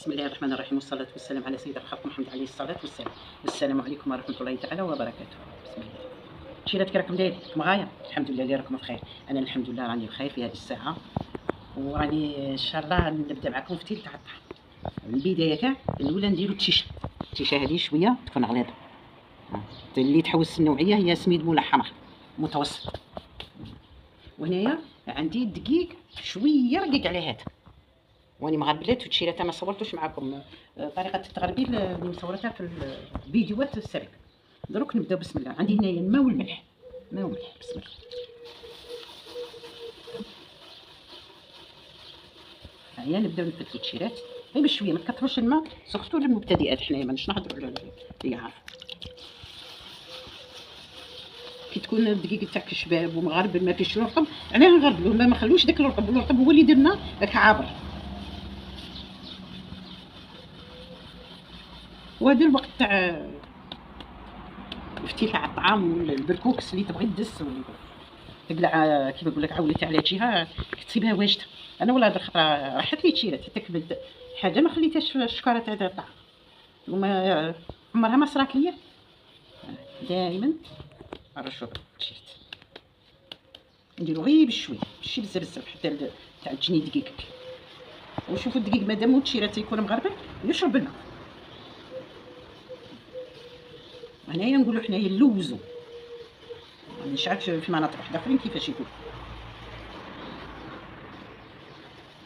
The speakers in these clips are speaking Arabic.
بسم الله الرحمن الرحيم، والصلاة والسلام على سيد الخلق محمد عليه الصلاة والسلام. السلام عليكم ورحمة الله تعالى وبركاته. بسم الله. شيرات كي راكم دايرين؟ راكم غاية؟ الحمد لله اللي راكم بخير. أنا الحمد لله راني بخير في هذه الساعة، وراني إن شاء الله نبدأ معكم في تيل تاع الطعام. البداية كاع الأولى نديرو التيشة. التيشة هذه شوية تكون غليظة، اللي تحوس النوعية هي سميد مولا حمر متوسط. وهنايا عندي الدقيق شوية رقيق على هذا، واني مغربلات وتشيرات ما صورتوش معكم طريقه التغربيل اللي مصورتها في الفيديوهات السابقه. دروك نبداو بسم الله. عندي هنايا الماء والملح، ماء وملح بسم الله. هيا نبداو نفتلو التشيرات غير بشويه، ما تكثروش الماء سورتو للمبتدئات، حنايا ماناش نهضروا على اللي يعرف. كي تكون الدقيق تاعك شباب ومغربل ما فيش الرطب علاه نغربلوه، ما نخلوش داك الرطب هو اللي يديرنا كعابر. وهذا الوقت تاع افتتاح الطعام البركوكس اللي تبغي تدس واللي تقلع كيما نقول لك عولتها على جهه تسيبها واجده. انا ولا هاد الخطره راحت لي تشيرات تكبد حاجه ما خليتهاش في الشكاره تاع الطعام، وما عمرها ما صرات ليا. دائما نرشو تشيرات نديرو غير بشويه ماشي بزاف حتى تعجني دقيقك. وشوفوا الدقيق مادام التشيرات يكون مغربل يشرب الماء. هنايا نقولوا حنايا اللوزو، مش عارف في مناطق واحده اخرين كيفاش يقول.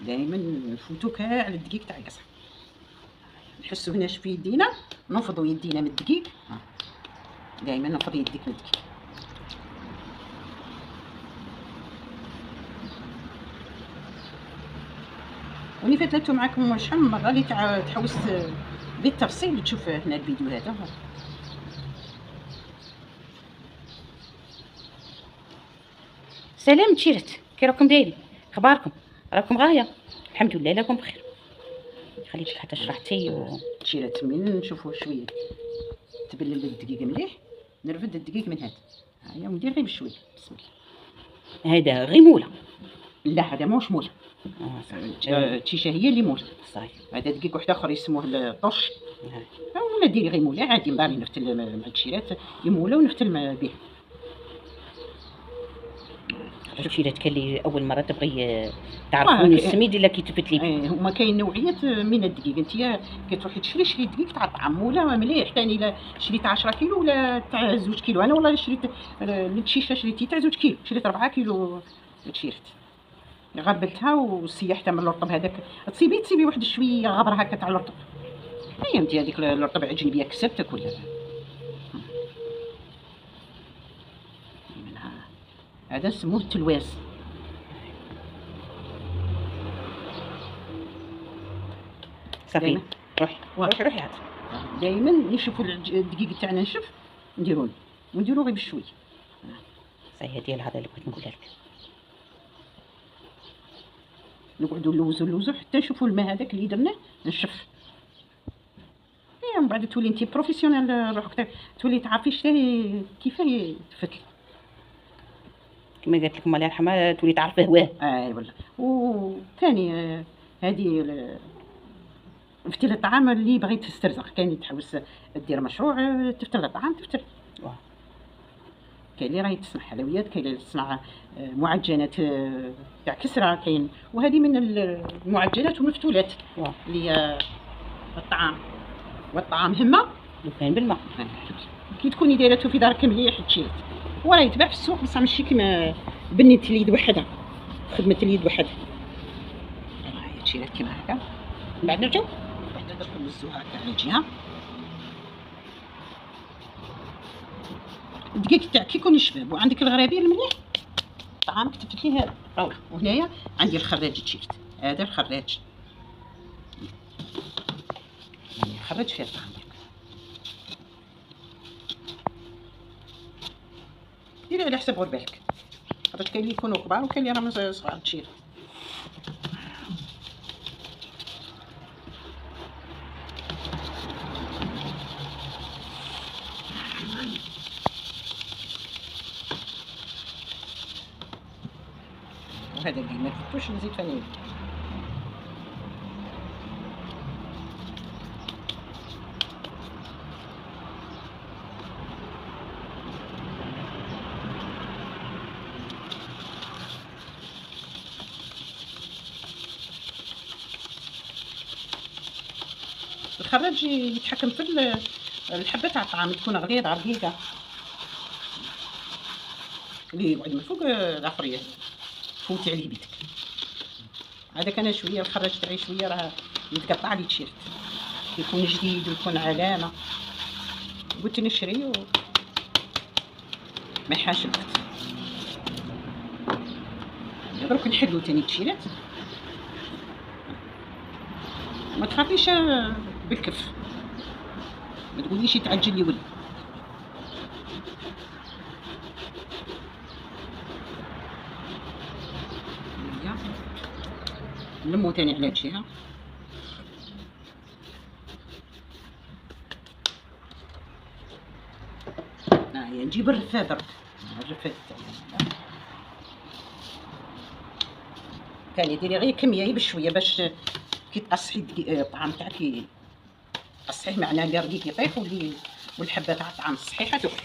دائما نفوتو كاع على الدقيق تاع القصعه، نحسو هنا في يدينا نفضوا يدينا من الدقيق. دائما نفض يديك من الدقيق. وني فتلتو معكم شحال من مره اللي تحوس بالتفصيل تشوف هنا الفيديو هذا. سلام تشيرات، كي راكم دايرين؟ اخباركم؟ راكم غايه؟ الحمد لله راكم بخير. خليتك حتى شرحتي تشيرات من نشوفوا شويه تبلل الدقيق مليح، نرفد الدقيق من هذا. هيا وندير غير بشويه بسم الله. هذا غير موله؟ لا هذا موش موله، التيشه هي اللي موله صحيح. هذا دقيق واحد اخر يسموه الطش، ولا ديري غير موله عادي. نضاري نفتل مع التشيرات يموله ونفتل به. تشيرات كان لي اول مره تبغي تعرفون السميد الا كي تفت لي. هما كاين نوعيات من الدقيق، انت كتروحي تشري دقيق تاع الطعام ولا مليح ثاني. الا شريت 10 كيلو ولا تاع 2 كيلو. انا والله شريت التشيشه شريتي تاع 2 كيلو، شريت 4 كيلو تشيرت غربلتها وسيحتها من الرطب هذاك. تسيبي واحد شويه غبره هكا تاع الرطب. هي انت هذيك الرطب عجني بيا كسبت تاكلها. هذا سموه التلواز. صافي روحي عاد. دائما نشوفوا الدقيق تاعنا نشف نديروه ونديرو غير بشويه. صحيح ديال هذا اللي بغيت نقولها لك. نقعدوا نلوزو حتى نشوفوا الماء هذاك اللي درناه نشف. من بعد تولي انت بروفيسيونيل روحك، تولي تعرفي كيفاه تفتل. كما قالت لكم الله يرحمها تولي تعرف هواه. اي والله. وثاني هذه فتيل الطعام اللي بغيت تسترزق، كاين تحوس دير مشروع تفتل الطعام تفتل. كاين اللي راهي تصنع حلويات، كاين اللي تصنع معجنات تاع كسره، كاين وهذه من المعجنات والمفتولات اللي هي الطعام. والطعام همه لو كان بالماء. كي تكوني دايرته في دارك مليح تشيرت، وراه يتباع في السوق بصح ماشي كيما بنية اليد وحدها، خدمة اليد وحدها. هاهي تشيرات كيما هكا. من بعد نرجعو واحد درك نوزوها هكا على جهة. الدقيق تاعك كي يكون شباب وعندك الغرابيل المليح طعامك تفتليه هذا روح. وهنايا عندي الخراج تشيرت، هذا الخراج يعني خرج فيه الطعام ديالك. ديري على حسب غير بالك، خاطر كاين اللي يكونوا كبار وكاين اللي راهم صغار تشير. وهذا اللي ما تفتوش نزيد ثاني. الخراج يتحكم في الحبه تاع الطعام، تكون غليظه رقيقه اللي يقعد من فوق الاخر فوتي عليه بيدك. هذاك انا شويه الخراج تاعي شويه راه يتقطع لي تيشيرت، يكون جديد ويكون علامه، قلت نشري ما يحاش الوقت. دروك نحلو تاني التيشيرات، ما تخافيش بالكف، ما تقوليش يتعجل لي ولي. نلمو تاني على الجهه. هيا نجيب الرفاد درك، الرفاد تاني ديري غير كميه بشويه باش كي تقصحي الطعام تاعك تقصحيه، معناه اللي رقيق يطيح والحبه تاع الطعام الصحيحه تقعد.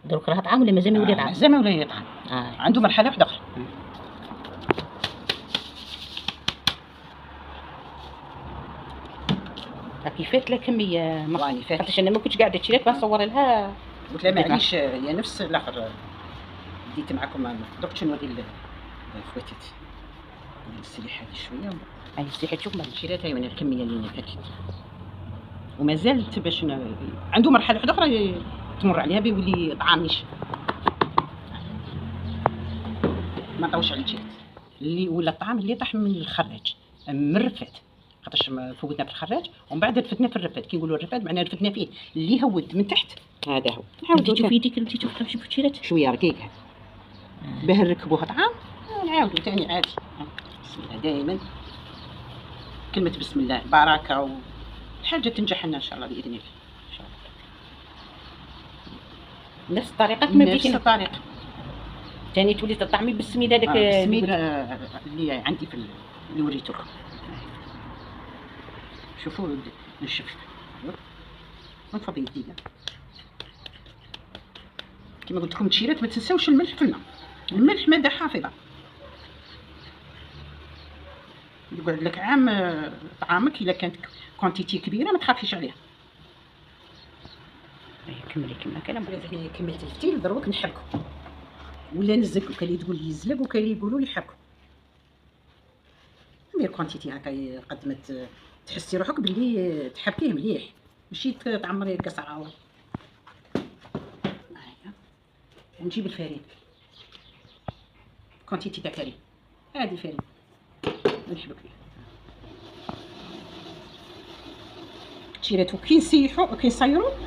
دروك راه طعام ولا مازال ما ولي طعام؟ مازال ما ولي طعام، عنده مرحله واحده اخرى. راكي فات لا كميه راني فات، خاطرش انا ما كنتش قاعده تشريك نصور لها. قلت لها معليش هي نفس الاخر بديت معكم درك نوري فواتت السليحه هذه شويه. اي السليحه شوف ما شريتها من الكميه اللي فاتت، ومازال باش عنده مرحله واحده اخرى تمر عليها بيولي طعام نشف. ما طوش على الجهد اللي ولا الطعام اللي طاح من الخراج من الرفاد، خاطرش فوتنا في الخراج ومن بعد رفدنا في الرفاد. كي نقولوا الرفاد معناه رفدنا فيه اللي هود من تحت. هذا هو نعاودو تشوفي يديك انت تشوفي شوف التيشيرات شويه رقيق باه نركبوه طعام. نعاودو ثاني عادي. بسم الله، دائما كلمه بسم الله بركه والحاجه تنجح لنا ان شاء الله باذن الله. ان شاء الله نفس الطريقه كما بديتي. نفس الطريقه ثاني تولي تطعمي بالسميد هذاك السميد اللي عندي في اللي وريتوكم. شوفوا نشف ونفضي يدينا كما قلت لكم. التيشيرات ما تنساوش الملح في الماء، الملح ماده حافظه. يقعد لك عام طعامك الا كانت كونتيتي كبيره ما تخافيش عليها. كملي كما كلام. كملت الفتيل دروك نحركو ولا نزلكو. كاين اللي تقول لي يزلق وكاين اللي يقولوا لي حركو. ندير كونتيتي هكا قد ما تحسي روحك باللي تحركيه مليح، ماشي تعمري القصعه. نجيب الفرين، كونتيتي تاع فرين، هذه الفرين نحبك فيها. تيراتو كي نسيحو كي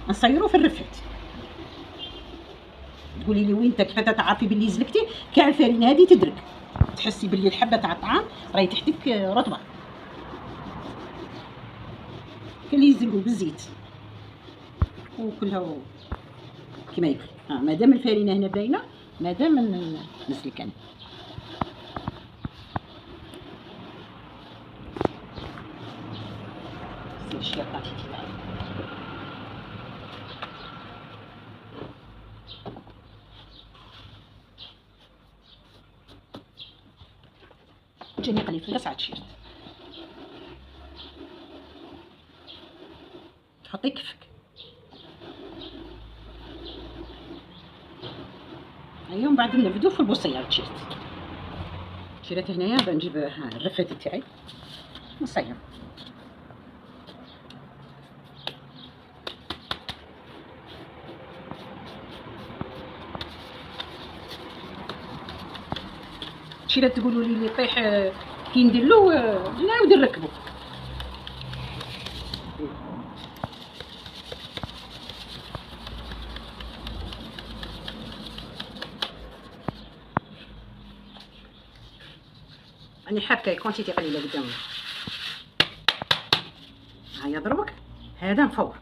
نصيرو في الرفات. تقولي لي وين كيف تعرفي باللي زلقتي؟ كاع الفرين هذه تدرك، تحسي باللي الحبه تاع الطعام راهي تحتك رطبه. كاين اللي يزلقوا بالزيت وكلها كما يبغي. مادام الفرينه هنا باينه، مادام نسلك انا. سير شويه طاطي تاعي. جاني قليل في القصعه تشيرت، تحطي كفك. ايوا من بعد نبدو في البوصيه التيشيرت. التيشيرت هنايا بنجيب الرفات تاعي نصير. التيشيرت تقولوا لي اللي يطيح كي ندير له نعاود نركبو. راني حابكه كونتيتي قليله قدام. هيا دروك هذا مفور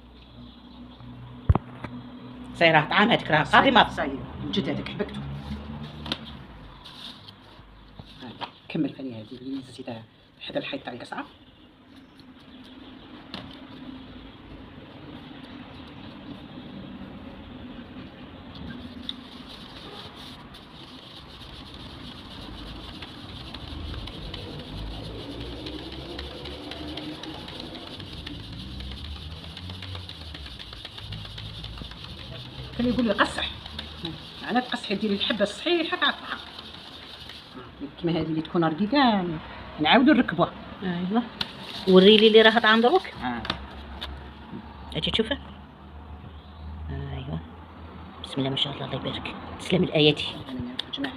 صايره طعام هذيك راه قاضي ما صاير الجد هذاك حبكته. كمل ثاني هذه اللي نزيدها حدا الحيط تاع القصعه. كان يقول لي قصح، انا تقصحي ديري الحبه الصحيحه تاع الطعام. كيما هذه اللي تكون رقيقه نعاودو نركبوها. ايوا وريلي اللي راها طعام دروك. اه اجي تشوفها. ايوا بسم الله ما شاء الله، الله يبارك. تسلم الاياتي. جماعي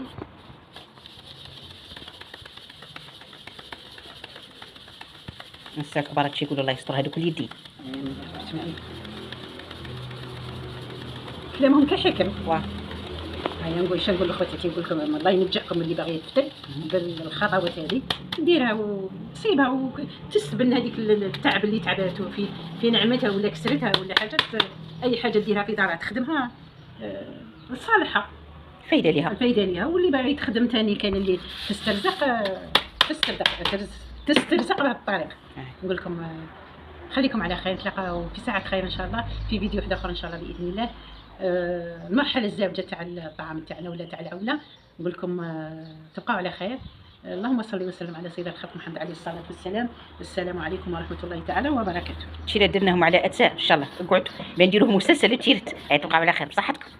مساك بارك شي يقول الله يستر هذوك اليدين. كلامهم كحكم. واه هيا نقول شنو نقول لخواتي، نقول لكم الله ينجحكم اللي باغي يفتل بالخطوات هذه ديرها وتصيبها وتستبن هذيك التعب اللي تعبته في نعمتها ولا كسرتها ولا حاجه. اي حاجه ديرها في دارها تخدمها لصالحها، فايده ليها. الفايده ليها. واللي باغي تخدم ثاني كاين اللي تسترزق بهذه الطريقه. نقول لكم خليكم على خير، نتلاقاو في ساعه خير ان شاء الله في فيديو واحد اخر ان شاء الله باذن الله. المرحله الزوجه تاع الطعام تاعنا ولا تاع العوله. نقول لكم تبقاو على خير. اللهم صل وسلم على سيدنا الخلق محمد عليه الصلاه والسلام. السلام عليكم ورحمه الله تعالى وبركاته. شي درناهم على اجزاء ان شاء الله. قعدوا بنديروهم مسلسل تيرت. تبقاو على خير بصحتكم.